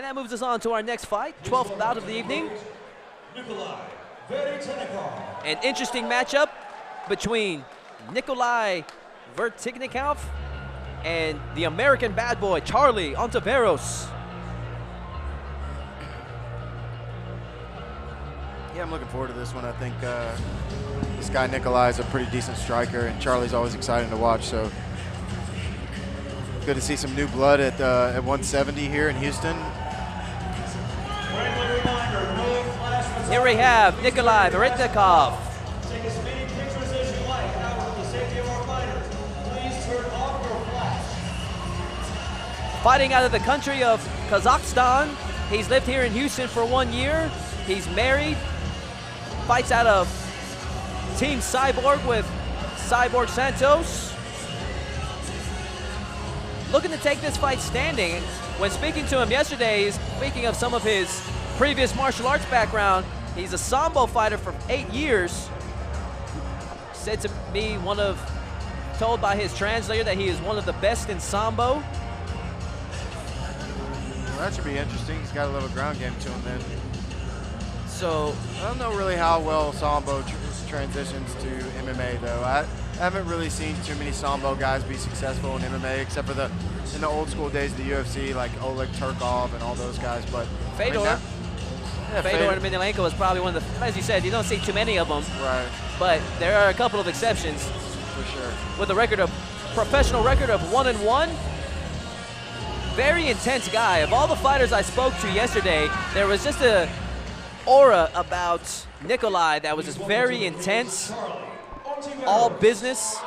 that moves us on to our next fight, 12th bout of the evening. Nikolay Veretinikov. An interesting matchup between Nikolay Veretinikov and the American bad boy, Charley Ontiveros. Yeah, I'm looking forward to this one. I think this guy Nikolay is a pretty decent striker, and Charley's always exciting to watch. So good to see some new blood at 170 here in Houston. Here we have Nikolay Veretinikov. Take as many pictures as you like. Now, for the safety of our fighters, please turn off your flash. Fighting out of the country of Kazakhstan. He's lived here in Houston for 1 year. He's married. Fights out of Team Cyborg with Cyborg Santos. Looking to take this fight standing. When speaking to him yesterday, speaking of some of his previous martial arts background, he's a Sambo fighter for 8 years. Said to me, told by his translator that he is one of the best in Sambo. Well, that should be interesting. He's got a little ground game to him then. So I don't know really how well Sambo transitions to MMA though. I haven't really seen too many Sambo guys be successful in MMA except for in the old school days of the UFC, like Oleg Turkov and all those guys. But Fedor. I mean, Fedor and Emelianenko was probably one of the, as you said, you don't see too many of them. Right. But there are a couple of exceptions. For sure. With a professional record of 1-1. Very intense guy. Of all the fighters I spoke to yesterday, there was just a aura about Nikolay that was just very intense. All business.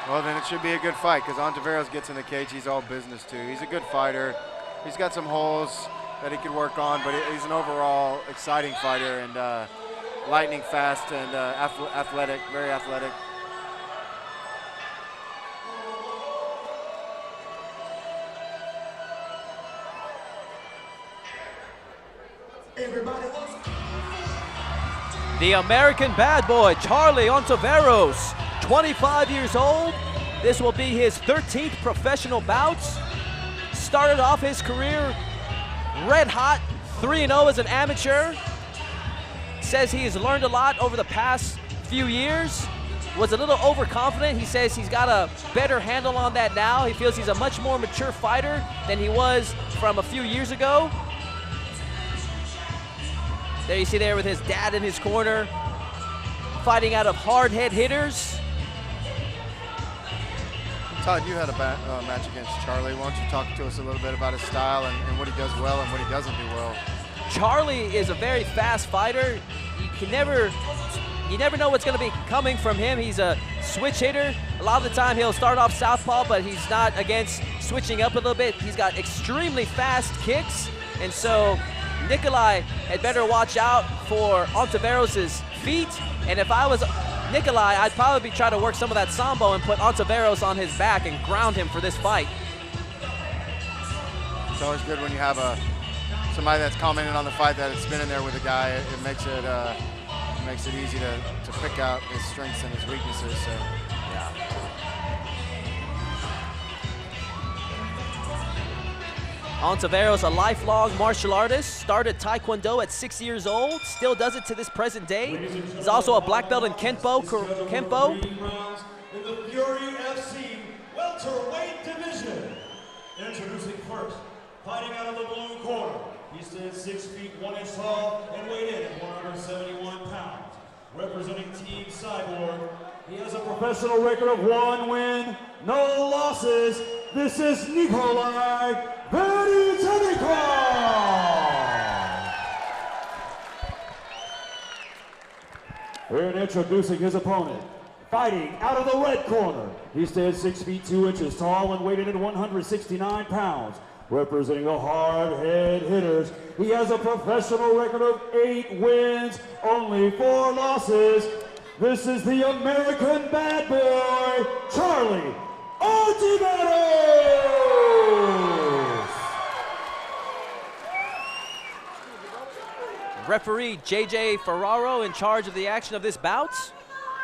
Well, then it should be a good fight because Ontiveros gets in the cage. He's all business too. He's a good fighter. He's got some holes that he could work on, but he's an overall exciting fighter and lightning fast and athletic, very athletic. The American bad boy, Charley Ontiveros, 25 years old. This will be his 13th professional bout. Started off his career red hot, 3-0 as an amateur. Says he has learned a lot over the past few years. Was a little overconfident. He says he's got a better handle on that now. He feels he's a much more mature fighter than he was from a few years ago. There you see there with his dad in his corner, fighting out of hard head hitters. Todd, you had a match against Charley. Why don't you talk to us a little bit about his style and what he does well and what he doesn't do well? Charley is a very fast fighter. You never know what's going to be coming from him. He's a switch hitter. A lot of the time he'll start off southpaw, but he's not against switching up a little bit. He's got extremely fast kicks, and so Nikolay had better watch out for Ontiveros' feet. And if I was Nikolay, I'd probably try to work some of that Sambo and put Ontiveros on his back and ground him for this fight. It's always good when you have somebody that's commenting on the fight that it's been in there with a guy. It makes it easy to pick out his strengths and his weaknesses. So yeah. Ontiveros, a lifelong martial artist, started Taekwondo at 6 years old, still does it to this present day. He's also a black belt in Kempo. In the Fury FC welterweight division. Introducing first, fighting out of the blue corner. He stands 6 feet 1 inch tall and weighed in at 171 pounds. Representing Team Cyborg, he has a professional record of 1 win, no losses. This is Nikolay Veretinikov. And introducing his opponent, fighting out of the red corner. He stands 6 feet 2 inches tall and weighed in at 169 pounds. Representing the hard head hitters, he has a professional record of 8 wins, only 4 losses. This is the American bad boy, Charley Ontiveros. Referee J.J. Ferraro in charge of the action of this bout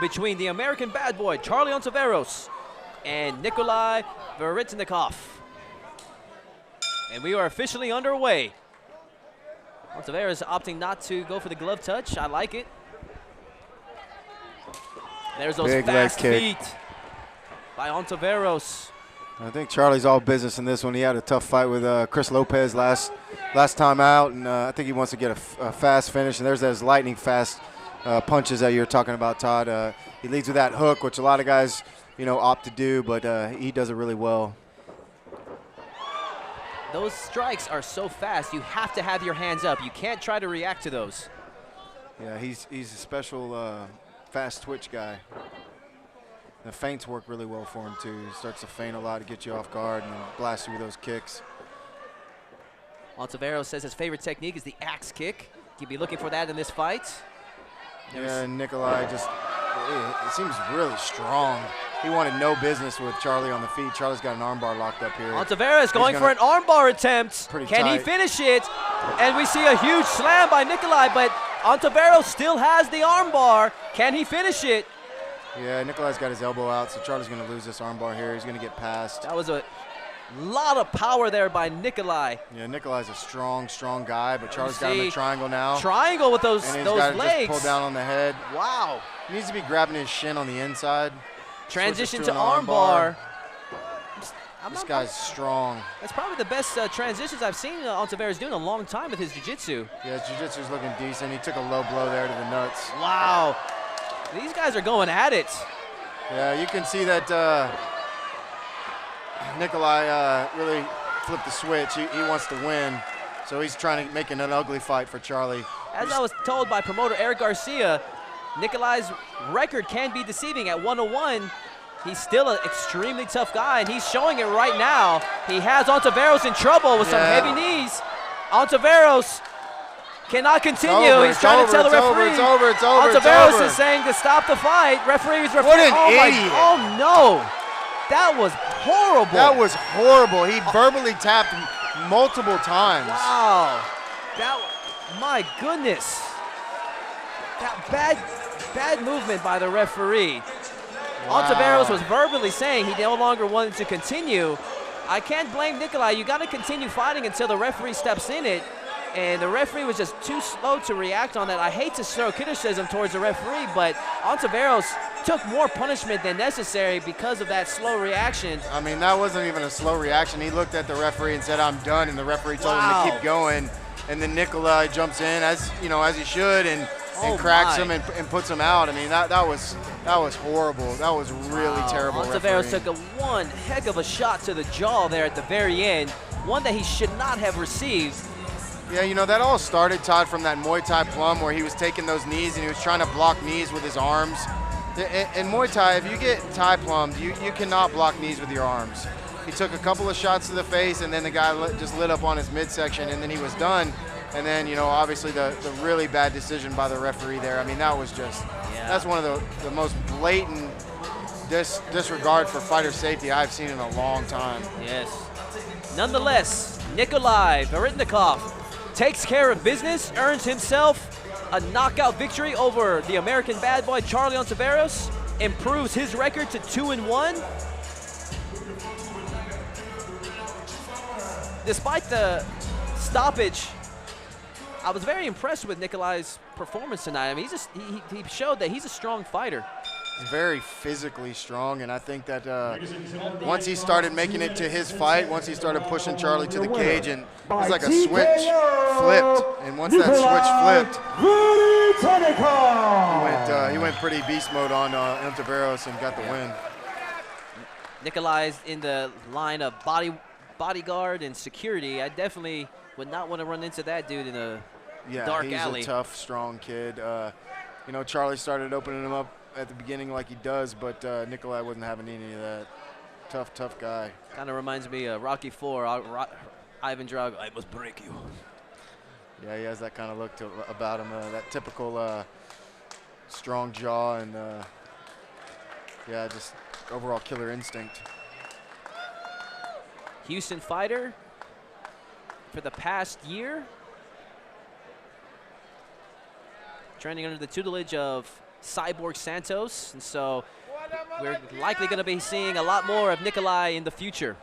between the American bad boy, Charley Ontiveros, and Nikolay Veretinikov. And we are officially underway. Ontiveros opting not to go for the glove touch. I like it. There's those Big fast leg feet by Ontiveros. I think Charlie's all business in this one. He had a tough fight with Chris Lopez last time out, and I think he wants to get a fast finish. And there's those lightning fast punches that you're talking about, Todd. He leads with that hook, which a lot of guys, opt to do, but he does it really well. Those strikes are so fast, you have to have your hands up. You can't try to react to those. Yeah, he's a special fast twitch guy. The feints work really well for him, too. He starts to feint a lot to get you off guard and blast you with those kicks. Ontiveros says his favorite technique is the axe kick. He'll be looking for that in this fight. Yeah, Nikolay just, it seems really strong. He wanted no business with Charlie on the feet. Charlie's got an armbar locked up here. Ontiveros going for an armbar attempt. Can he finish it? And we see a huge slam by Nikolay, but Ontiveros still has the armbar. Can he finish it? Yeah, Nikolay's got his elbow out, so Charlie's going to lose this armbar here. He's going to get past. That was a lot of power there by Nikolay. Yeah, Nikolay's a strong guy, but Charlie's got him in a triangle now. Triangle with those and legs. Just pull down on the head. Wow. He needs to be grabbing his shin on the inside. Transition to armbar. This guy's strong. That's probably the best transitions I've seen Ontiveros do in a long time with his jiu-jitsu. Yeah, his jiu-jitsu's looking decent. He took a low blow there to the nuts. Wow. These guys are going at it. Yeah, you can see that Nikolay really flipped the switch. He wants to win, so he's trying to make an ugly fight for Charlie. As I was told by promoter Eric Garcia, Nikolay's record can be deceiving at 101. He's still an extremely tough guy, and he's showing it right now. He has Ontiveros in trouble with some heavy knees. Ontiveros cannot continue. He's trying to tell the referee. It's over. Ontiveros is saying to stop the fight. Referee's What an idiot. Oh, no. That was horrible. That was horrible. He verbally tapped multiple times. Wow. My goodness. That bad movement by the referee. Wow. Ontiveros was verbally saying he no longer wanted to continue. I can't blame Nikolay. You got to continue fighting until the referee steps in it. And the referee was just too slow to react on that. I hate to throw criticism towards the referee, but Ontiveros took more punishment than necessary because of that slow reaction. I mean, that wasn't even a slow reaction. He looked at the referee and said, "I'm done," and the referee told him to keep going. And then Nikolay jumps in as he should and cracks him and puts him out. I mean, that was horrible. That was really terrible. Ontiveros took one heck of a shot to the jaw there at the very end, one that he should not have received. Yeah, that all started, Todd, from that Muay Thai plum where he was taking those knees and he was trying to block knees with his arms. In Muay Thai, if you get Thai plumbed, you cannot block knees with your arms. He took a couple of shots to the face, and then the guy just lit up on his midsection, and then he was done. And then, obviously the really bad decision by the referee there. I mean, that was just, that's one of the most blatant disregard for fighter safety I've seen in a long time. Yes. Nonetheless, Nikolay Veretinikov takes care of business, earns himself a knockout victory over the American bad boy Charley Ontiveros, improves his record to 2-1. Despite the stoppage, I was very impressed with Nikolay's performance tonight. I mean, he showed that he's a strong fighter. He's very physically strong, and I think that once he started making it to his fight, once he started pushing Charlie to the cage, and it was like a switch flipped, and once that switch flipped, he went pretty beast mode on Ontiveros and got the win. Nikolay's in the line of bodyguard and security. I definitely would not want to run into that dude in a dark alley. He's a tough, strong kid. Charlie started opening him up at the beginning like he does, but Nikolay wasn't having any of that. Tough guy. Kind of reminds me of Rocky IV, Ivan Drago. I must break you. Yeah, he has that kind of look about him, that typical strong jaw and, just overall killer instinct. Houston fighter for the past year. Training under the tutelage of Cyborg Santos, and so we're likely going to be seeing a lot more of Nikolay in the future.